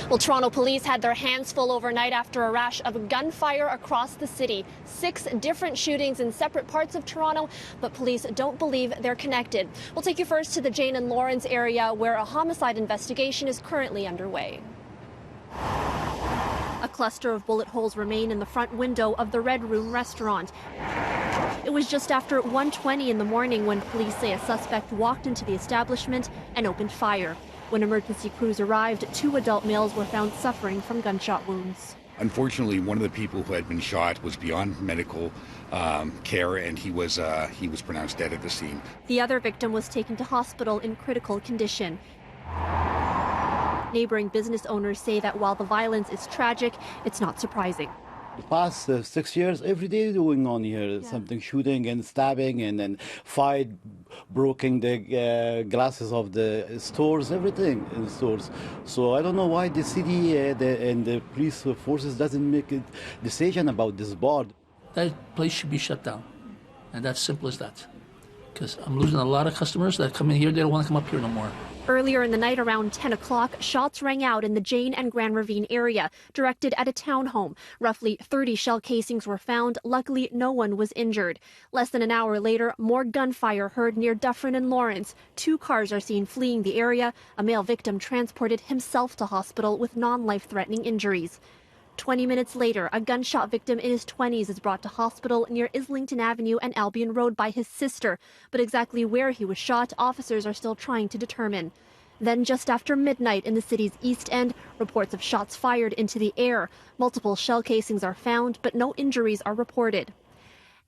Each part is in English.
Well, Toronto police had their hands full overnight after a rash of gunfire across the city. 6 different shootings in separate parts of Toronto, but police don't believe they're connected. We'll take you first to the Jane and Lawrence area, where a homicide investigation is currently underway. A cluster of bullet holes remain in the front window of the Red Room restaurant. It was just after 1:20 in the morning when police say a suspect walked into the establishment and opened fire. When emergency crews arrived, 2 adult males were found suffering from gunshot wounds. Unfortunately, one of the people who had been shot was beyond medical care, and he was pronounced dead at the scene. The other victim was taken to hospital in critical condition. Neighboring business owners say that while the violence is tragic, it's not surprising. The past 6 years, every day going on here, something shooting and stabbing and then fight, breaking the glasses of the stores, everything in the stores. So I don't know why the city and the police forces doesn't make a decision about this board. That place should be shut down, and that's simple as that. Because I'm losing a lot of customers that come in here, they don't want to come up here no more. Earlier in the night around 10 o'clock, shots rang out in the Jane and Grand Ravine area, directed at a townhome. Roughly 30 shell casings were found. Luckily, no one was injured. Less than an hour later, more gunfire heard near Dufferin and Lawrence. 2 cars are seen fleeing the area. A male victim transported himself to hospital with non-life-threatening injuries. 20 minutes later, a gunshot victim in his 20s is brought to hospital near Islington Avenue and Albion Road by his sister. But exactly where he was shot, officers are still trying to determine. Then just after midnight in the city's East End, reports of shots fired into the air. Multiple shell casings are found, but no injuries are reported.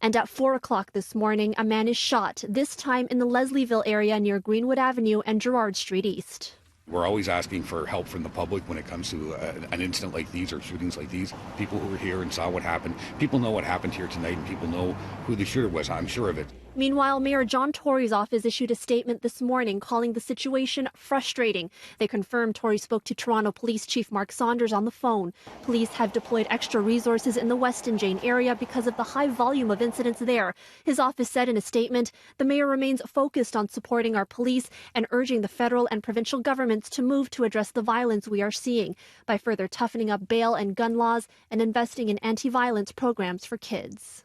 And at 4 o'clock this morning, a man is shot, this time in the Leslieville area near Greenwood Avenue and Gerrard Street East. We're always asking for help from the public when it comes to an incident like these or shootings like these. People who were here and saw what happened, people know what happened here tonight, and people know who the shooter was, I'm sure of it. Meanwhile, Mayor John Tory's office issued a statement this morning calling the situation frustrating. They confirmed Tory spoke to Toronto Police Chief Mark Saunders on the phone. Police have deployed extra resources in the Weston Jane area because of the high volume of incidents there. His office said in a statement, the mayor remains focused on supporting our police and urging the federal and provincial governments to move to address the violence we are seeing by further toughening up bail and gun laws and investing in anti-violence programs for kids.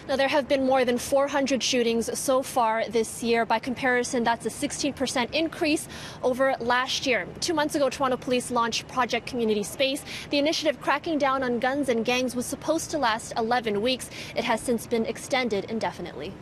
Now, there have been more than 400 shootings so far this year. By comparison, that's a 16% increase over last year. 2 months ago, Toronto Police launched Project Community Space. The initiative cracking down on guns and gangs was supposed to last 11 weeks. It has since been extended indefinitely.